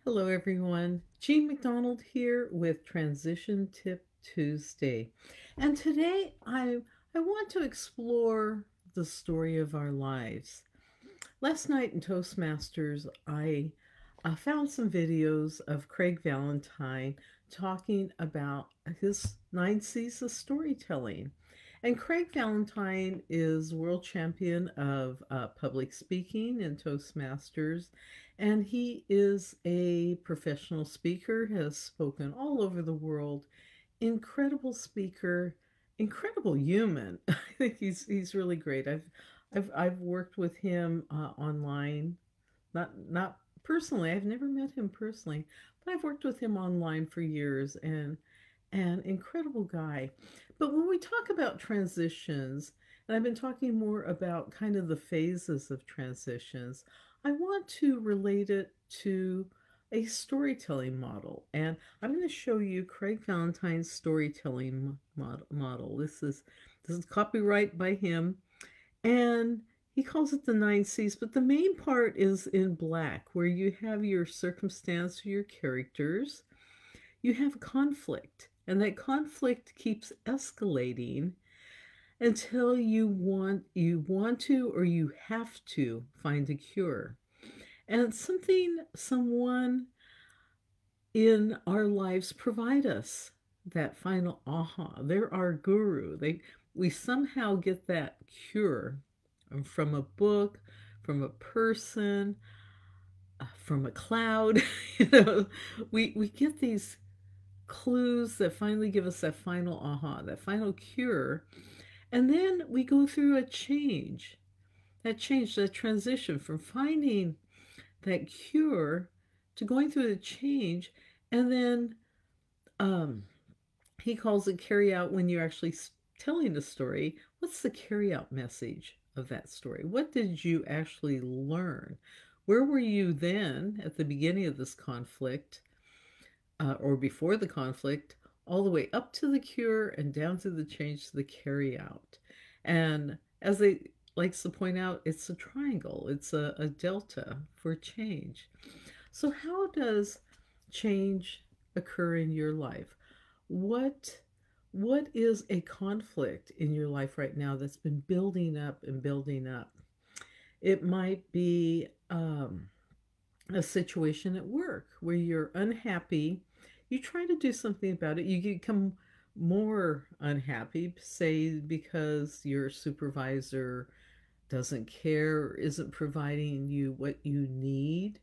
Hello, everyone. Jean McDonald here with Transition Tip Tuesday. And today I want to explore the story of our lives. Last night in Toastmasters, I found some videos of Craig Valentine talking about his 9 C's of storytelling. And Craig Valentine is world champion of public speaking in Toastmasters, and he is a professional speaker, has spoken all over the world. Incredible speaker, incredible human. I think he's really great. I've worked with him online, not personally. I've never met him personally, but I've worked with him online for years, and an incredible guy. But when we talk about transitions, and I've been talking more about kind of the phases of transitions, I want to relate it to a storytelling model. And I'm going to show you Craig Valentine's storytelling model. This is copyright by him, and he calls it the 9 C's, but the main part is in black, where you have your circumstance, your characters, you have conflict, and that conflict keeps escalating until you want to or you have to find a cure. And it's something someone in our lives provide us that final aha. They're our guru. We somehow get that cure from a book, from a person, from a cloud. We get these clues that finally give us that final aha, that final cure. And then we go through a change, that transition from finding that cure to going through the change. And then um, he calls it carry out when you're actually telling the story. What's the carry out message of that story? What did you actually learn? Where were you then at the beginning of this conflict, or before the conflict, all the way up to the cure and down to the change to the carry out? And as they likes to point out, it's a triangle, it's a delta for change. So how does change occur in your life? What what is a conflict in your life right now that's been building up and building up? It might be a situation at work where you're unhappy. You try to do something about it. You become more unhappy, say because your supervisor doesn't care or isn't providing you what you need,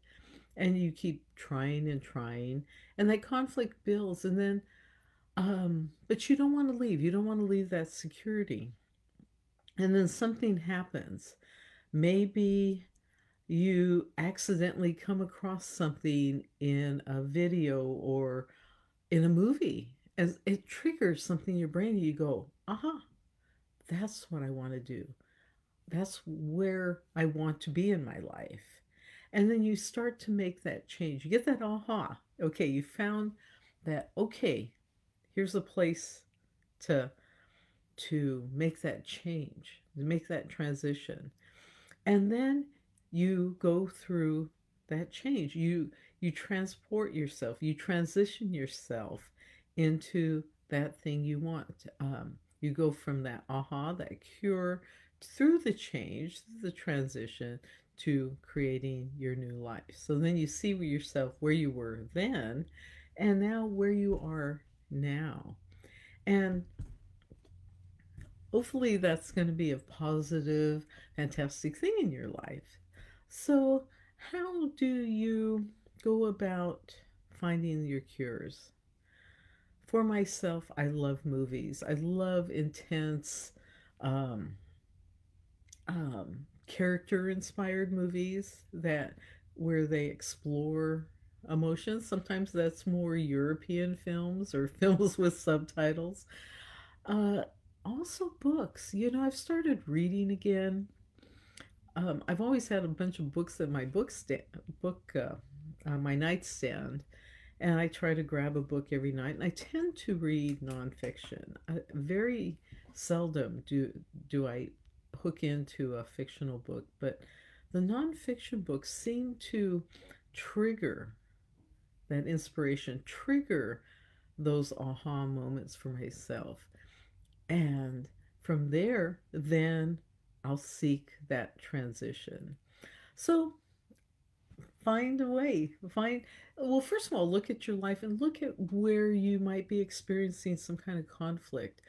and you keep trying and trying, and that conflict builds, and then but you don't want to leave. You don't want to leave that security. And then something happens. Maybe you accidentally come across something in a video or in a movie, as it triggers something in your brain, and you go, aha, that's what I want to do. That's where I want to be in my life. And then you start to make that change. You get that aha. Okay, you found that, okay, here's a place to make that change, to make that transition. And then you go through that change. You transport yourself, you transition yourself into that thing you want. You go from that aha, that cure, through the change, through the transition, to creating your new life. So then you see yourself where you were then, and now where you are now. And hopefully that's going to be a positive, fantastic thing in your life. So, how do you go about finding your cures? For myself, I love movies. I love intense, um, character inspired movies that where they explore emotions. Sometimes that's more European films or films with subtitles. Uh, Also books. I've started reading again. I've always had a bunch of books in my my nightstand, and I try to grab a book every night. And I tend to read nonfiction. Very seldom do I hook into a fictional book, but the nonfiction books seem to trigger that inspiration, trigger those aha moments for myself. And from there, then I'll seek that transition. So find a way. Well, first of all, look at your life and look at where you might be experiencing some kind of conflict.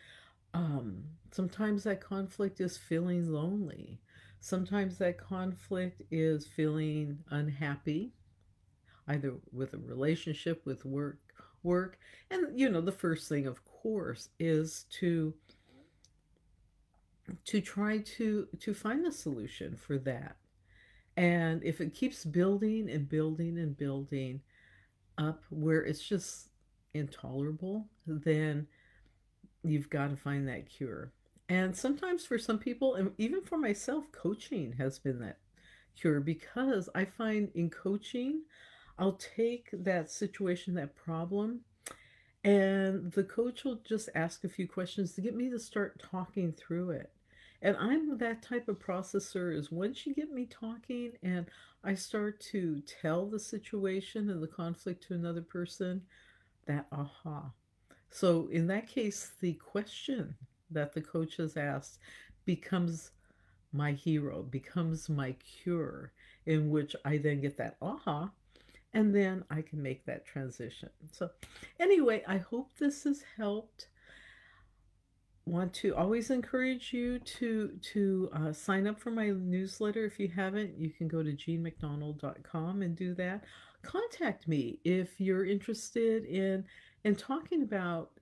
Sometimes that conflict is feeling lonely. Sometimes that conflict is feeling unhappy, either with a relationship, with work. And the first thing, of course, is to try to find a solution for that. And if it keeps building and building and building up where it's just intolerable, then you've got to find that cure. And sometimes for some people, and even for myself, coaching has been that cure, because I find in coaching, I'll take that situation, that problem, and the coach will just ask a few questions to get me to start talking through it. And I'm that type of processor, is once you get me talking and I start to tell the situation and the conflict to another person, that aha. So in that case, the question that the coach has asked becomes my hero, becomes my cure, in which I then get that aha, and then I can make that transition. So anyway, I hope this has helped. Want to always encourage you to sign up for my newsletter. If you haven't, you can go to jeanmcdonald.com and do that. Contact me if you're interested in talking about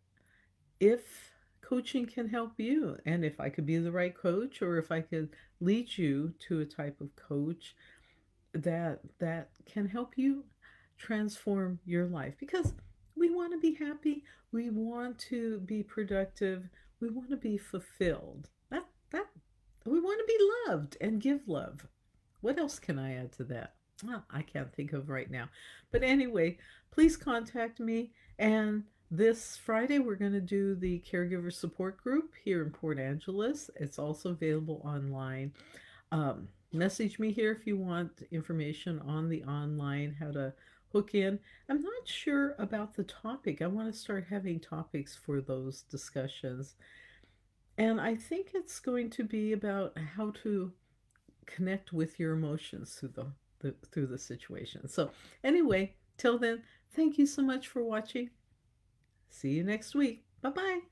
if coaching can help you, and if I could be the right coach, or if I could lead you to a type of coach that can help you transform your life, because we want to be happy, we want to be productive, we want to be fulfilled, that we want to be loved and give love. What else can I add to that? Well, I can't think of right now. But anyway, please contact me. And this Friday, we're going to do the caregiver support group here in Port Angeles. It's also available online. Message me here if you want information on the online, how to hook in. I'm not sure about the topic. I want to start having topics for those discussions. And I think it's going to be about how to connect with your emotions through the situation. So anyway, till then, thank you so much for watching. See you next week. Bye bye.